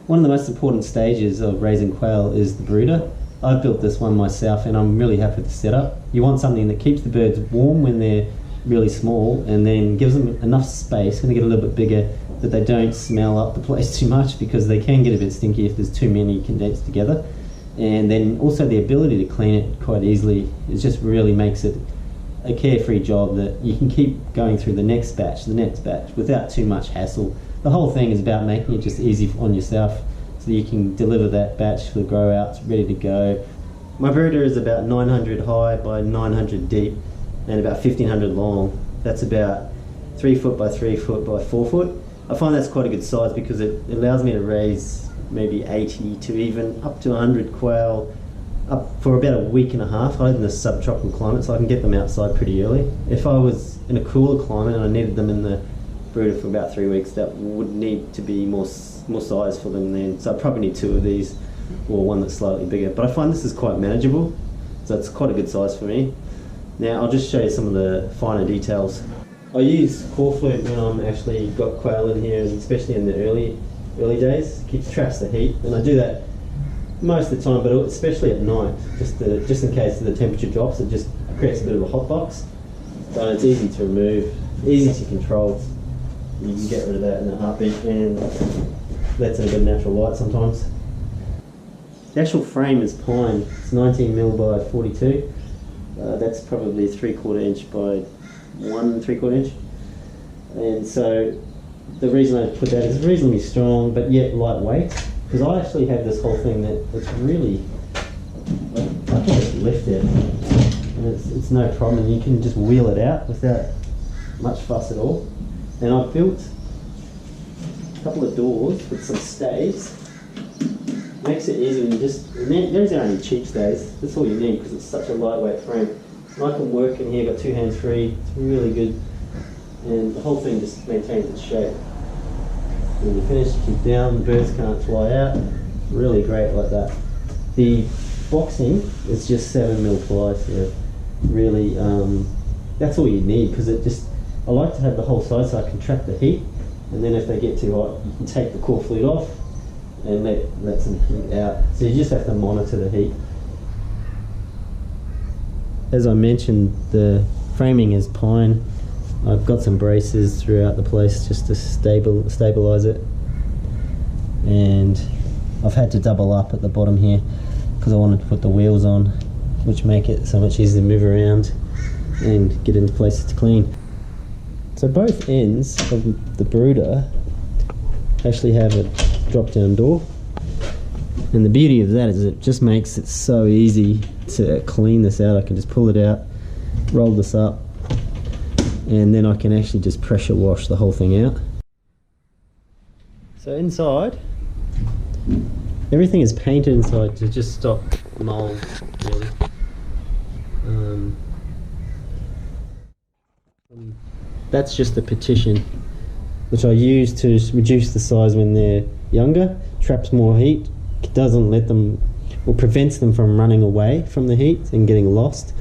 One of the most important stages of raising quail is the brooder. I've built this one myself and I'm really happy with the setup. You want something that keeps the birds warm when they're really small and then gives them enough space, going to get a little bit bigger, that they don't smell up the place too much, because they can get a bit stinky if there's too many condensed together. And then also the ability to clean it quite easily, it just really makes it a carefree job that you can keep going through the next batch without too much hassle. The whole thing is about making it just easy on yourself so that you can deliver that batch for the grow outs ready to go. My brooder is about 900 high by 900 deep and about 1500 long. That's about 3 foot by 3 foot by 4 foot. I find that's quite a good size because it allows me to raise maybe 80 to even up to 100 quail up for about a week and a half. I live in a subtropical climate, so I can get them outside pretty early. If I was in a cooler climate and I needed them in the brooder for about 3 weeks, that would need to be more size for them then. So I probably need 2 of these or one that's slightly bigger. But I find this is quite manageable, so it's quite a good size for me. Now I'll just show you some of the finer details. I use core flute when I'm actually got quail in here, especially in the early days. Traps the heat, and I do that most of the time, but especially at night, just in case the temperature drops. It just creates a bit of a hot box. So it's easy to remove, easy to control. You can get rid of that in a heartbeat, and lets in a bit of natural light sometimes. The actual frame is pine. It's 19mm by 42. That's probably 3/4 inch by 1 3/4 inch. And so the reason I put that is reasonably strong but yet lightweight, because I actually have this whole thing that it's really, I can just lift it and it's no problem, and you can just wheel it out without much fuss at all. And I've built a couple of doors with some stays. Makes it easy when you just, these are only cheap stays, that's all you need because it's such a lightweight frame. And I can work in here, got 2 hands free, it's really good, and the whole thing just maintains its shape. When you finish, keep down, the birds can't fly out, really great like that. The boxing is just 7mm ply, so really that's all you need, because I like to have the whole side so I can trap the heat, and then if they get too hot you can take the core flute off and let some heat out. So you just have to monitor the heat. As I mentioned, the framing is pine. I've got some braces throughout the place just to stabilize it, and I've had to double up at the bottom here because I wanted to put the wheels on, which make it so much easier to move around and get into places to clean. So both ends of the brooder actually have a drop down door, and the beauty of that is it just makes it so easy to clean this out. I can just pull it out, roll this up, and then I can actually just pressure wash the whole thing out. So inside, everything is painted inside to just stop mold, really. That's just the partition, which I use to reduce the size when they're younger. Traps more heat, doesn't let them, or prevents them from running away from the heat and getting lost.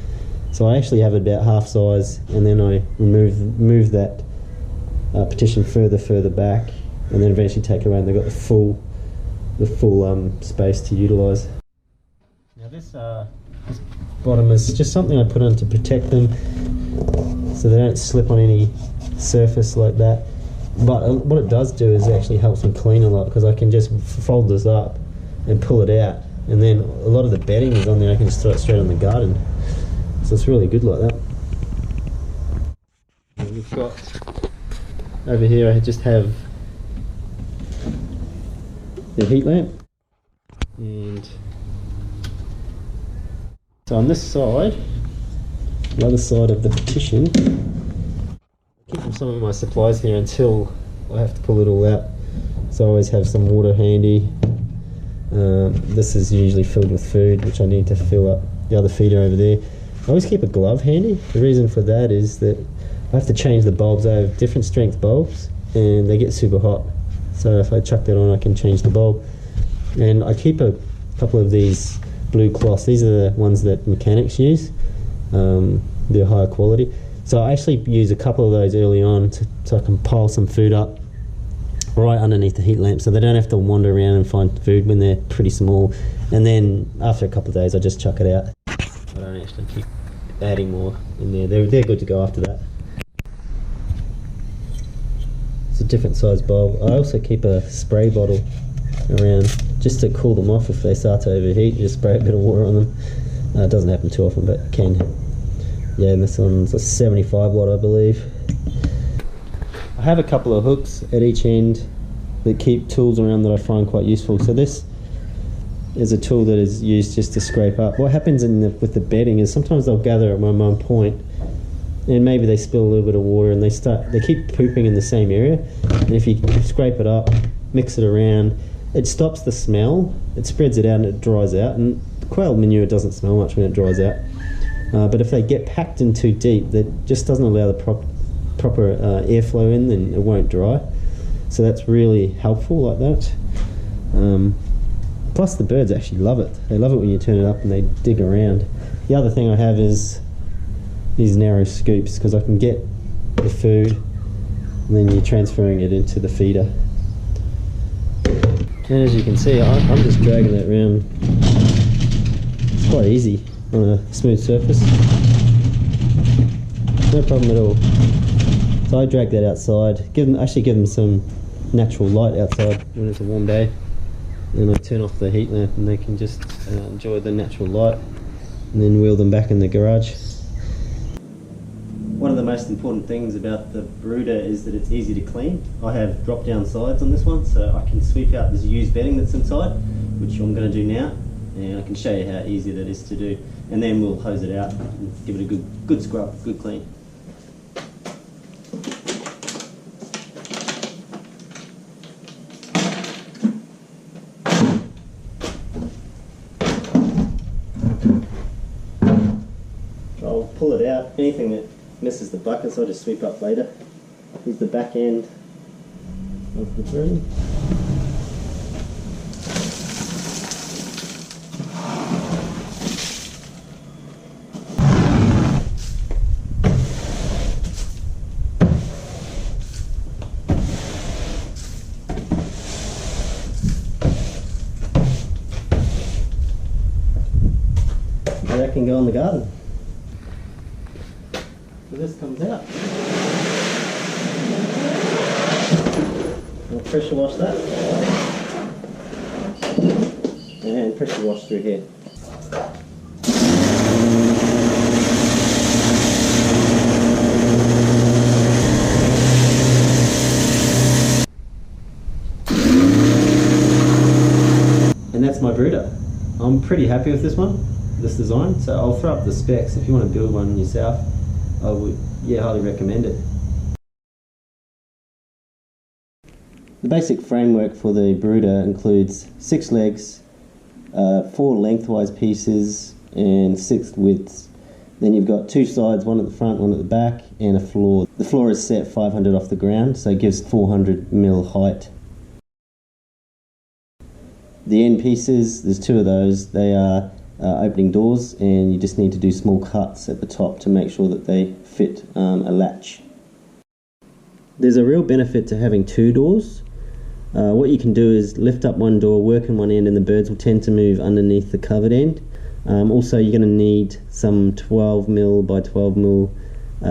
So I actually have it about half size, and then I move that partition further back, and then eventually take it away, and they've got the full space to utilise. Now this bottom is just something I put on to protect them, so they don't slip on any surface like that. But what it does do is it actually helps me clean a lot, because I can just fold this up and pull it out, and then a lot of the bedding is on there. I can just throw it straight on the garden, so it's really good like that. And we've got over here, I just have the heat lamp, and so on this side, the other side of the partition, I keep some of my supplies here until I have to pull it all out. So I always have some water handy. This is usually filled with food, which I need to fill up the other feeder over there. I always keep a glove handy. The reason for that is that I have to change the bulbs. I have different strength bulbs and they get super hot. So if I chuck that on, I can change the bulb. And I keep a couple of these blue cloths. These are the ones that mechanics use. They're higher quality. So I actually use a couple of those early on so I can pile some food up right underneath the heat lamp, so they don't have to wander around and find food when they're pretty small. And then after a couple of days I just chuck it out. I don't actually keep adding more in there. They're good to go after that. It's a different size bowl. I also keep a spray bottle around just to cool them off if they start to overheat. Just spray a bit of water on them. It doesn't happen too often, but it can. Yeah, and this one's a 75 watt, I believe. I have a couple of hooks at each end that keep tools around that I find quite useful. So this is a tool that is used just to scrape up. What happens with the bedding is sometimes they'll gather at one point, and maybe they spill a little bit of water and they keep pooping in the same area. And if you scrape it up, mix it around, it stops the smell, it spreads it out and it dries out. And quail manure doesn't smell much when it dries out. But if they get packed in too deep, that just doesn't allow the proper airflow in, then it won't dry. So that's really helpful like that. Plus the birds actually love it. They love it when you turn it up and they dig around. The other thing I have is these narrow scoops, because I can get the food and then you're transferring it into the feeder. And as you can see, I'm just dragging that around. It's quite easy on a smooth surface. No problem at all. So I drag that outside, actually give them some natural light outside when it's a warm day. And I turn off the heat lamp and they can just enjoy the natural light, and then wheel them back in the garage. One of the most important things about the brooder is that it's easy to clean. I have drop down sides on this one, so I can sweep out this used bedding that's inside, which I'm going to do now, and I can show you how easy that is to do. And then we'll hose it out and give it a good scrub, good clean. I'll pull it out. Anything that misses the buckets I'll just sweep up later. Here's the back end of the broom. That can go in the garden. So this comes out. I'll pressure wash that. And pressure wash through here. And that's my brooder. I'm pretty happy with this design, so I'll throw up the specs. If you want to build one yourself, I would highly recommend it. The basic framework for the brooder includes 6 legs, 4 lengthwise pieces and 6 widths. Then you've got 2 sides, one at the front, one at the back, and a floor. The floor is set 500 off the ground, so it gives 400 mil height. The end pieces, there's 2 of those. They are opening doors, and you just need to do small cuts at the top to make sure that they fit a latch. There's a real benefit to having 2 doors. What you can do is lift up one door, work in one end, and the birds will tend to move underneath the covered end. Also, you're going to need some 12 mil by 12 mil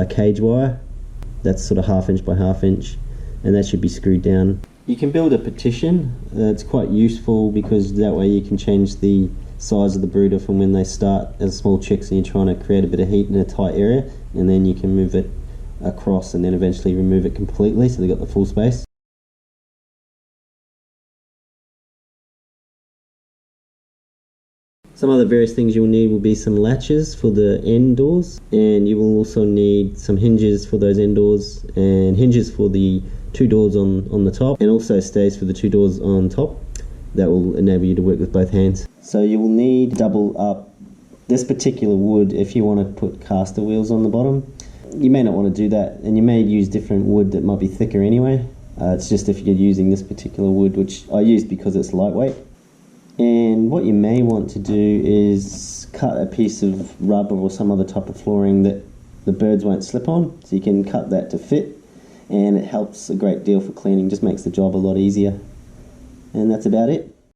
cage wire. That's sort of 1/2 inch by 1/2 inch, and that should be screwed down. You can build a partition. It's quite useful because that way you can change the size of the brooder from when they start as small chicks and you're trying to create a bit of heat in a tight area, and then you can move it across and then eventually remove it completely so they've got the full space. Some other various things you'll need will be some latches for the end doors, and you will also need some hinges for those end doors and hinges for the 2 doors on the top, and also stays for the 2 doors on top. That will enable you to work with both hands. So you will need double up this particular wood if you want to put caster wheels on the bottom. You may not want to do that, and you may use different wood that might be thicker anyway. It's just if you're using this particular wood, which I use because it's lightweight. And what you may want to do is cut a piece of rubber or some other type of flooring that the birds won't slip on, so you can cut that to fit. and it helps a great deal for cleaning, just makes the job a lot easier. And that's about it.